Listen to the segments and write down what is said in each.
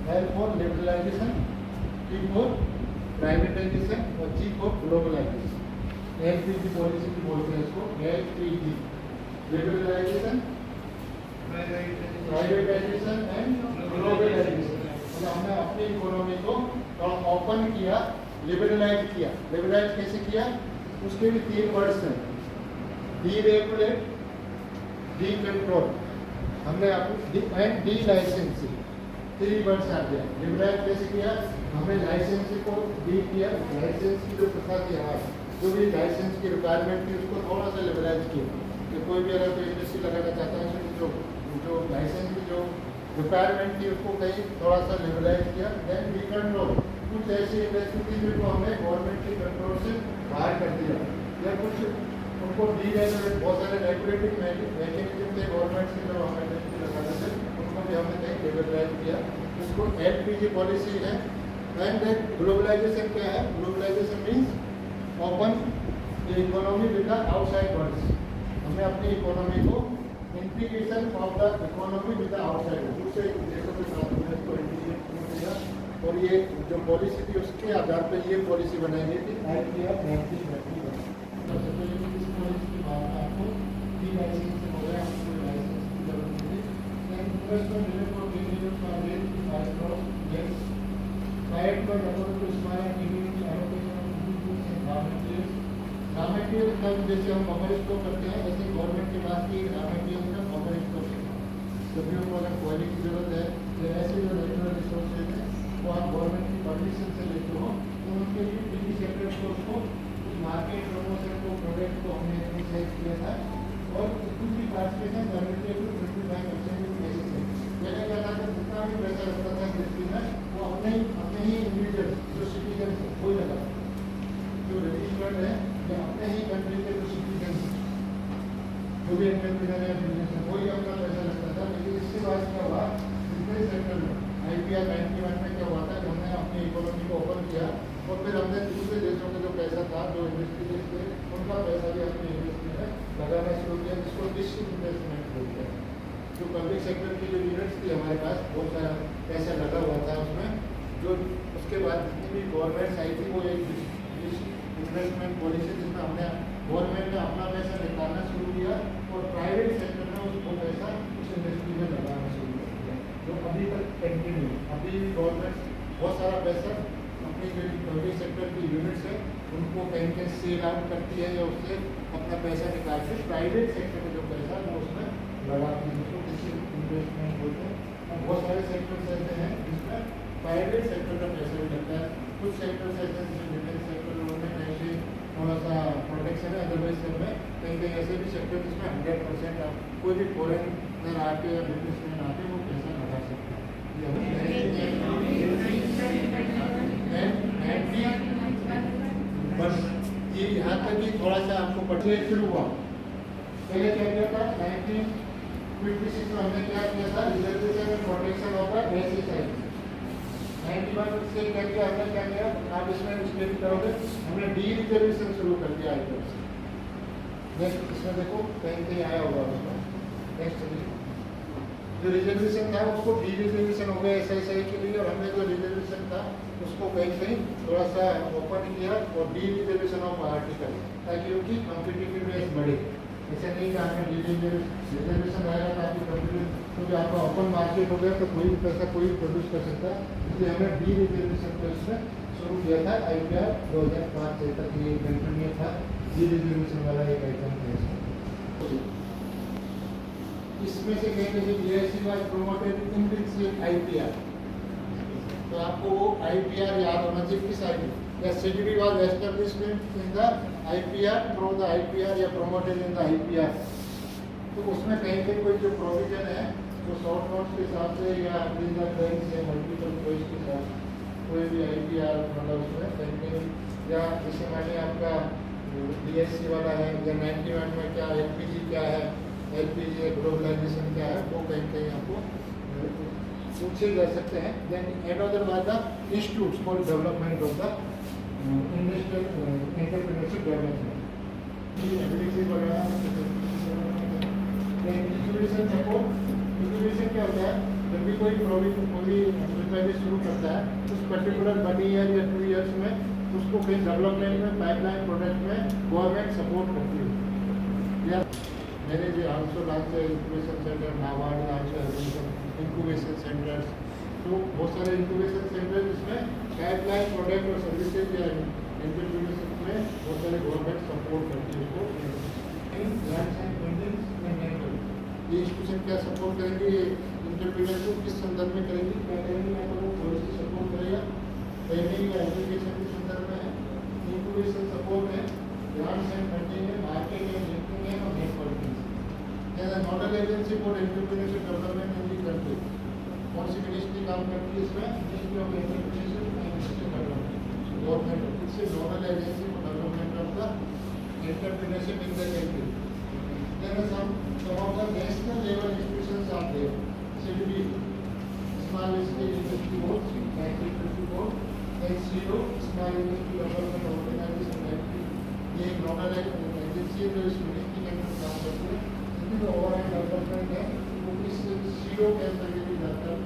L for liberalization, P for privatization और G for globalization. LPG policy की बोलते हैं इसको LPG, liberalisation, privatisation and globalisation. मतलब हमने अपनी इकोनॉमी को थोड़ा ओपन किया, लिबरलाइज किया. लिबरलाइज कैसे किया? उसके भी 3 वर्ड्स हैं. डीरेगुलेट, डी कंट्रोल, हमने एंड डी लाइसेंसिंग. 3 वर्ड्स आ गया. लिबरलाइज कैसे किया? हमने लाइसेंसिंग को डी किया. लाइसेंस की जो प्रथा थी हमारी, जो भी लाइसेंस की रिक्वायरमेंट थी उसको थोड़ा सा लिबरलाइज किया कि कोई भी अगर कोई इंडस्ट्री लगाना चाहता है तो जो लाइसेंस की जो रिक्वायरमेंट थी उसको कहीं थोड़ा सा लिबरलाइज किया. देन डी कंट्रोल, कुछ ऐसी इंडस्ट्री थी जिनको हमने गवर्नमेंट के कंट्रोल से बाहर कर दिया या कुछ उनको डीरेगुलेट. बहुत सारे रेगुलेटिंग मैकेनिज्म थे गवर्नमेंट के जो हम इंडस्ट्री लगाते थे उनको भी हमने कहीं लिबरलाइज किया. उसको LPG पॉलिसी है. एंड देन ग्लोबलाइजेशन क्या है? Globalisation means open economy with the outside world. हमने अपनी इकोनॉमी को integration of the economy with the outside world, दूसरे देशों के साथ हमने इसको इंटीग्रेट किया. और ये जो पॉलिसी थी उसके आधार पर ये पॉलिसी बनाई गई थी IPR 1930. सबसे पहले इस पॉलिसी की बात आपको डी लाइसेंस हो गया, आपको लाइसेंस की जरूरत नहीं. देन इन्वेस्टमेंट रिलेटेड बिजनेस का rate by cross yes side पर अगर तो smart unit allocation of goods and raw materials. Raw material का जैसे हम बफर स्टॉक करते हैं ऐसे गवर्नमेंट के पास भी रॉ मटेरियल का बफर स्टॉक है. सभी को अगर कोयले की जरूरत है तो ऐसे जो नेचुरल रिसोर्सेज हैं वो आप गवर्नमेंट की परमिशन से लेते हो तो उनके लिए बिजली सेक्टर को उसको मार्केट प्रमोशन को प्रोडक्ट को हमने एक्सरसाइज किया था. और दूसरी पार्टिसिपेशन गवर्नमेंट के 25% बेसिस है. पहले क्या था कि जितना भी पैसा लगता था इंडस्ट्री में वो अपने ही इंडिविजुअल जो सिटीजन है वही लगा, जो रजिस्टर्ड है या अपने ही कंट्री के जो सिटीजन जो भी एंटरप्रेन्योर है बिजनेस है वही अपना पैसा लगता था. लेकिन इसके बाद क्या हुआ? बिजनेस सेक्टर में IPR 91 में क्या हुआ था कि हमने अपनी इकोनॉमी को ओपन किया और फिर हमने दूसरे देशों का जो पैसा था जो इंडस्ट्री थे उनका पैसा भी अपनी इंडस्ट्री में लगाना शुरू किया, जिसको डिस्ट्रिक्ट इन्वेस्टमेंट बोलते हैं. जो पब्लिक सेक्टर की जो यूनिट्स थी हमारे पास बहुत सारा पैसा लगा हुआ था उसमें. जो उसके बाद जितनी भी गवर्नमेंट्स आई थी वो एक इन्वेस्टमेंट पॉलिसी जिसमें हमने गवर्नमेंट ने अपना पैसा निकालना शुरू किया और प्राइवेट सेक्टर ने उसको पैसा उस इंडस्ट्री में लगाना शुरू किया, जो अभी तक कंटिन्यू. अभी गवर्नमेंट बहुत सारा पैसा अपनी जो पब्लिक सेक्टर की यूनिट्स है उनको कहीं कहीं सेल आउट करती है या उससे अपना पैसा निकाल के प्राइवेट सेक्टर का जो पैसा वो उसमें लगाती है, उसको किसी इन्वेस्टमेंट बोलते हैं. और बहुत सारे सेक्टर्स ऐसे हैं जिसमें प्राइवेट सेक्टर का पैसा भी लगता है. कुछ सेक्टर्स ऐसे हैं जैसे डिफेंस सेक्टर उनमें ऐसे थोड़ा सा प्रोटेक्शन है. अदरवाइज सब में कहीं कहीं ऐसे भी सेक्टर जिसमें 100% आप कोई भी फॉरेनर आके या बिजनेसमैन आके वो पैसा लगा सकता है. बस ये यहाँ तक ही थोड़ा सा आपको पढ़ने शुरू हुआ. पहले क्या किया था 1956 में हमने क्या किया था? Reservation and protection of the SSI. 91 से क्या किया हमने? क्या किया आप इसमें उसमें भी करोगे, हमने डी रिजर्वेशन शुरू कर दिया IPR से. नेक्स्ट इसमें देखो कहीं कहीं आया होगा उसमें. नेक्स्ट जो रिजर्वेशन था उसको डी रिजर्वेशन हो गया SSI के लिए और हमने जो रिजर्वेशन था उसको कहीं कहीं थोड़ा सा ओपन किया और डी रिजर्वेशन ऑफ आर्टिकल ताकि उनकी कॉम्पिटिटिवनेस बढ़े. ऐसा नहीं कि आपने डी रिजर्वेशन आएगा तो आपकी कॉम्पिटिटिव क्योंकि आपका ओपन मार्केट हो गया तो कोई भी पैसा कोई भी प्रोड्यूस कर सकता है. इसलिए हमने डी रिजर्वेशन को इसमें शुरू किया था. IPR 2005 से तक ये कंटिन्यू था. डी रिजर्वेशन वाला एक आइटम था इसमें. इसमें से कहते हैं BIC was promoted in this IPR. तो आपको वो IPR याद होना चाहिए किस IPR. या CDB was established in the IPR through the IPR या प्रोमोटेड इन द IPR. तो उसमें कहीं कहीं कोई जो प्रोविजन है तो शॉर्ट नोट्स के हिसाब से या बिजनेस बैंक से मल्टीपल चॉइस के साथ कोई भी IPR मतलब उसमें कहीं कहीं या जैसे मानिए आपका BIC वाला है या 91 में क्या LPG क्या है, LPG ग्लोबलाइजेशन क्या है वो कहीं कहीं आपको पूछे जा सकते हैं. Then another by the institutes for development of the industrial entrepreneurship development. ये एबिलिटी वगैरह डिस्ट्रीब्यूशन सपोर्ट. डिस्ट्रीब्यूशन क्या होता है? जब भी कोई एंटरप्राइज शुरू करता है उस पर्टिकुलर 1 ईयर या 2 ईयर्स में उसको कहीं डेवलपमेंट में पाइपलाइन प्रोडक्ट में गवर्नमेंट सपोर्ट करती है। या मैंने जो also launch incubation centre, NABARD launch incubation centres, तो बहुत सारे इंक्यूबेशन सेंटर जिसमें पाइपलाइन प्रोडक्ट और सर्विसेज या एंटरप्रेन्योरशिप में बहुत सारे गवर्नमेंट सपोर्ट करती है उसको। ये इंस्टीट्यूशन क्या सपोर्ट करेंगे, एंटरप्रेन्योर को किस संदर्भ में करेंगे, क्या करेंगे, या तो वो पॉलिसी सपोर्ट करेगा, ट्रेनिंग या एजुकेशन के संदर्भ में है, इंक्यूबेशन सपोर्ट है, ग्रांट्स एंड फंडिंग है, मार्केट एंड लिंकिंग है और networking. Nodal agency for entrepreneurship development in the country, कौन सी मिनिस्ट्री काम करती है इसमें, ministry of entrepreneurship and industrial development, government it's a nodal agency for development of the entrepreneurship in the country. There are some of the national level institutions are there. CDB, Small Industry Board, 1954, SCO, Small Industry Development Organization, ये एक nodal agency है जो इस ministry के अंदर काम करती है, जिसकी जो ओवरऑल डेवलपमेंट है वो इस CO के अंतर्गत ही जाता है।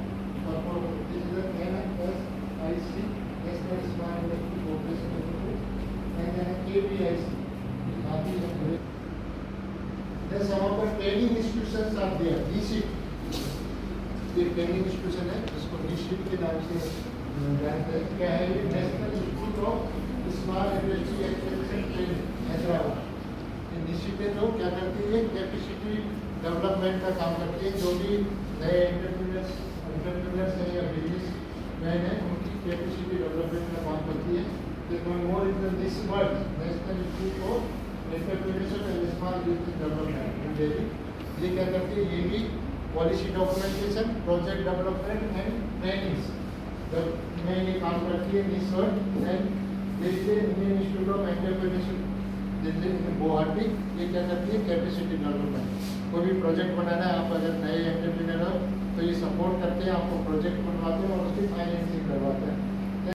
NSIC, national small industry corporation limited, and KPIC, बाकी सब Then some of the training institutions are there. DSIT, ये ट्रेनिंग इंस्टीट्यूशन है जिसको DSIT के नाम से जानते हैं। क्या है ये, national institute of small industry extension training, Hyderabad. ये DSIT है जो क्या करती है, कैपेसिटी डेवलपमेंट का काम करती है। जो भी नए एंटरप्रेन्योर्स हैं या बिजनेस मैन है उनकी कैपेसिटी डेवलपमेंट का काम करती है। More in this word national institute of entrepreneurship and small business development in Delhi, ये क्या करती है, ये भी policy documentation, project development and trainings जब में ये काम करती है। This word and Delhi Indian institute of entrepreneurship Delhi Guwahati, ये क्या करती है, कैपेसिटी डेवलपमेंट। कोई भी प्रोजेक्ट बनाना है, आप अगर नए एंटरप्रेन्योर हो तो ये सपोर्ट करते हैं, आपको प्रोजेक्ट बनवाते हैं और उसकी फाइनेंसिंग करवाते हैं।